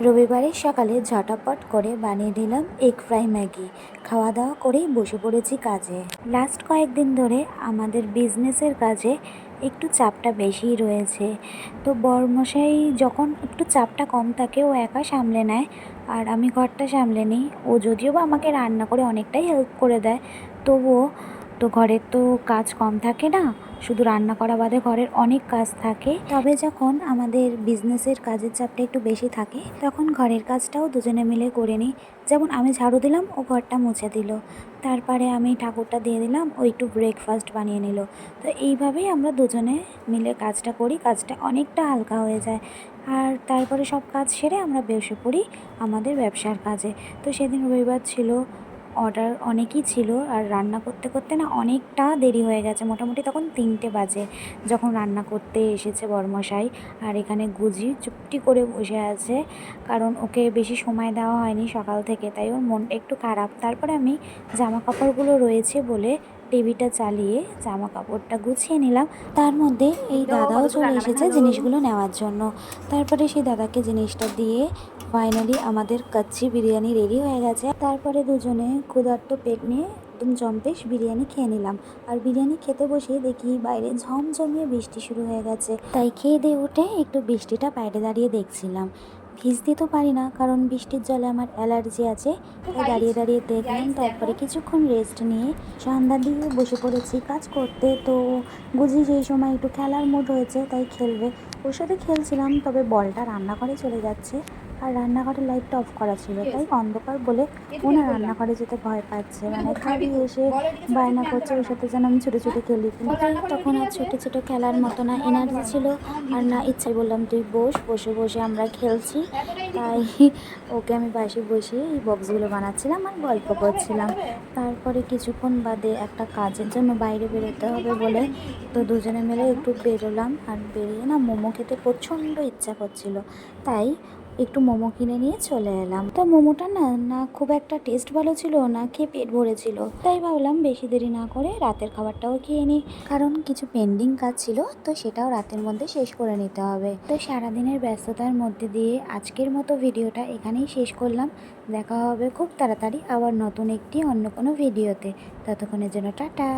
রবিবারের সকালে ঝটাপট করে বানিয়ে নিলাম এগ ফ্রাই ম্যাগি। খাওয়া দাওয়া করেই বসে পড়েছি কাজে। লাস্ট কয়েকদিন ধরে আমাদের বিজনেসের কাজে একটু চাপটা বেশিই রয়েছে। তো বরমশাই যখন একটু চাপটা কম থাকে ও একা সামলে নেয়, আর আমি ঘরটা সামলে নিই। ও যদিও বা আমাকে রান্না করে অনেকটাই হেল্প করে দেয়, তবুও তো ঘরের তো কাজ কম থাকে না, শুধু রান্না করা বাদে ঘরের অনেক কাজ থাকে। তবে যখন আমাদের বিজনেসের কাজের চাপটা একটু বেশি থাকে তখন ঘরের কাজটাও দুজনে মিলে করে নিই। যেমন আমি ঝাড়ু দিলাম, ও ঘরটা মুছে দিল, তারপরে আমি ঠাকুরটা দিয়ে দিলাম, ও একটু ব্রেকফাস্ট বানিয়ে নিল। তো এইভাবেই আমরা দুজনে মিলে কাজটা করি, কাজটা অনেকটা হালকা হয়ে যায়। আর তারপরে সব কাজ সেরে আমরা বসে পড়ি আমাদের ব্যবসার কাজে। তো সেদিন রবিবার ছিল, অর্ডার অনেকই ছিল, আর রান্না করতে করতে না অনেকটা দেরি হয়ে গেছে। মোটামুটি তখন 3টে বাজে যখন রান্না করতে এসেছে বরমশাই। আর এখানে গুজি চুপটি করে বসে আছে, কারণ ওকে বেশি সময় দেওয়া হয়নি সকাল থেকে, তাই ওর মনটা একটু খারাপ। তারপরে আমি জামা কাপড়গুলো রয়েছে বলে টিভিটা চালিয়ে জামা কাপড়টা গুছিয়ে নিলাম। তার মধ্যে এই দাদাও চলে এসেছে জিনিসগুলো নেওয়ার জন্য। তারপরে সেই দাদাকে জিনিসটা দিয়ে ফাইনালি আমাদের কাচ্চি বিরিয়ানি রেডি হয়ে গেছে। তারপরে দুজনে ক্ষুধার্ত পেট নিয়ে একদম জম্পেশ বিরিয়ানি খেয়ে নিলাম। আর বিরিয়ানি খেতে বসে দেখি বাইরে ঝমঝমিয়ে বৃষ্টি শুরু হয়ে গেছে, তাই খেয়ে দিয়ে উঠে একটু বৃষ্টিটা বাইরে দাঁড়িয়ে দেখছিলাম। ভিজতে তো পারি না, কারণ বৃষ্টির জলে আমার অ্যালার্জি আছে, তাই দাঁড়িয়ে দাঁড়িয়ে দেখলাম। তারপরে কিছুক্ষণ রেস্ট নিয়ে সন্ধ্যার দিকে বসে পড়েছি কাজ করতে। তো বুঝি সেই সময় একটু খেলার মুড হয়েছে, তাই খেলবে। ওর সাথে খেলছিলাম, তবে বলটা রান্নাঘরে চলে যাচ্ছে, আর রান্নাঘরের লাইটটা অফ করা ছিল, তাই অন্ধকার বলে ও না রান্নাঘরে যেতে ভয় পাচ্ছে। মানে খালি এসে বায়না করছে ওর সাথে যেন আমি ছুটে ছুটে খেলি, কিন্তু তখন আর ছোটো ছোটো খেলার মতো না এনার্জি ছিল, আর না ইচ্ছে। বললাম তুই বসে বসে আমরা খেলছি, তাই ওকে আমি পাশে বসিয়ে এই বক্সগুলো বানাচ্ছিলাম আর গল্প করছিলাম। তারপরে কিছুক্ষণ বাদে একটা কাজের জন্য বাইরে বেরোতে হবে বলে তো দুজনে মিলে একটু বেরোলাম। আর বেরিয়ে না মোমো খেতে প্রচণ্ড ইচ্ছা করছিল, তাই একটু মোমো কিনে নিয়ে চলে এলাম। তো মোমোটা না না খুব একটা টেস্ট ভালো ছিল, না খেয়ে পেট ভরেছিল, তাই ভাবলাম বেশি দেরি না করে রাতের খাবারটাও খেয়ে নিই, কারণ কিছু পেন্ডিং কাজ ছিল, তো সেটাও রাতের মধ্যে শেষ করে নিতে হবে। তো সারাদিনের ব্যস্ততার মধ্যে দিয়ে আজকের মতো ভিডিওটা এখানেই শেষ করলাম। দেখা হবে খুব তাড়াতাড়ি আবার নতুন একটি অন্য কোনো ভিডিওতে। ততক্ষণের জন্য টাটা।